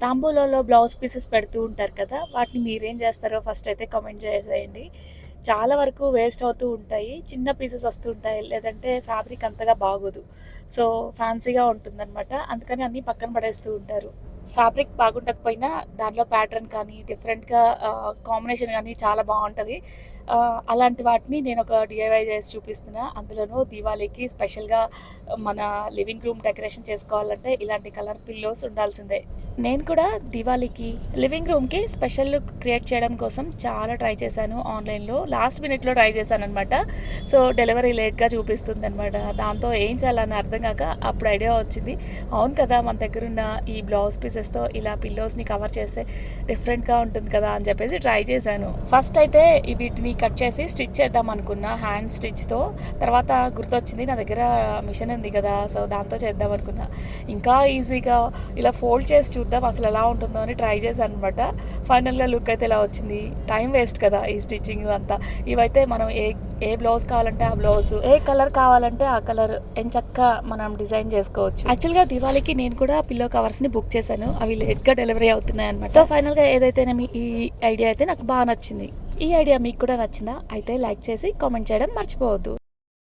తాంబూలలో blouse pieces పెడుతూ ఉంటారు కదా! వాటిని మీరేం చేస్తారో ఫస్ట్ అయితే కామెంట్ చేసేయండి. చాలా వరకు వేస్ట్ అవుతూ ఉంటాయి. చిన్న పీసెస్ వస్తూ ఉంటాయి. లేదంటే ఫ్యాబ్రిక్ అంతగా బాగోదు. సో, ఫ్యాన్సీగా ఉంటుందనమాట. అందుకని అన్నీ పక్కన పడేస్తూ ఉంటారు. ఫ్యాబ్రిక్ బాగుండకపోయినా దాంట్లో ప్యాటర్న్ కానీ డిఫరెంట్‌గా కాంబినేషన్ గానీ చాలా బావుంటది. అలాంటి వాటిని నేనొక డీఐవై చేసి చూపిస్తున్నా. అందులోనూ దీవాళీకి స్పెషల్‌గా మన లివింగ్ రూమ్ డెకరేషన్ చేసుకోవాలంటే ఇలాంటి కలర్ పిల్లోస్ ఉండాల్సిందే. నేను కూడా దీవాళీకి లివింగ్ రూమ్‌కి స్పెషల్ లుక్ క్రియేట్ చేయడం కోసం చాలా ట్రై చేశాను ఆన్‌లైన్‌లో. లాస్ట్ మినిట్‌లో ట్రై చేశాననమాట. సో, డెలివరీ లేట్‌గా చూపిస్తుందనమాట. దాంతో ఏం చేయాలని అర్థం కాక అప్పుడు ఐడియా వచ్చింది. అవును కదా! మన దగ్గరున్న ఈ బ్లౌజ్ పీసెస్‌తో ఇలా పిల్లోస్‌ని కవర్ చేస్తే డిఫరెంట్‌గా ఉంటుంది కదా! అని చెప్పేసి ట్రై చేశాను. ఫస్ట్ అయితే వీటిని కట్ చేసి స్టిచ్ చేద్దాం అనుకున్నా హ్యాండ్ స్టిచ్‌తో. తర్వాత గుర్తొచ్చింది నా దగ్గర మిషన్ ఉంది కదా! సో, దాంతో చేద్దాం అనుకున్నా. ఇంకా ఈజీగా ఇలా ఫోల్డ్ చేసి చూద్దాం అసలు ఎలా ఉంటుందో అని ట్రై చేశాను అనమాట. ఫైనల్‌గా లుక్ అయితే ఇలా వచ్చింది. టైం వేస్ట్ కదా ఈ స్టిచ్చింగ్ అంతా. ఇవైతే మనం ఏ బ్లౌజ్ కావాలంటే ఆ బ్లౌజ్, ఏ కలర్ కావాలంటే ఆ కలర్ ఎంచక్కా మనం డిజైన్ చేసుకోవచ్చు. యాక్చువల్‌గా దివాళీకి నేను కూడా పిల్లో కవర్స్‌ని బుక్ చేశాను. అవి లేట్‌గా డెలివరీ అవుతున్నాయి అనమాట. సో, ఫైనల్‌గా ఏదైతేనేమి ఈ ఐడియా అయితే నాకు బాగా నచ్చింది. ఈ ఐడియా మీకు కూడా నచ్చిందా? అయితే లైక్ చేసి కామెంట్ చేయడం మర్చిపోవద్దు.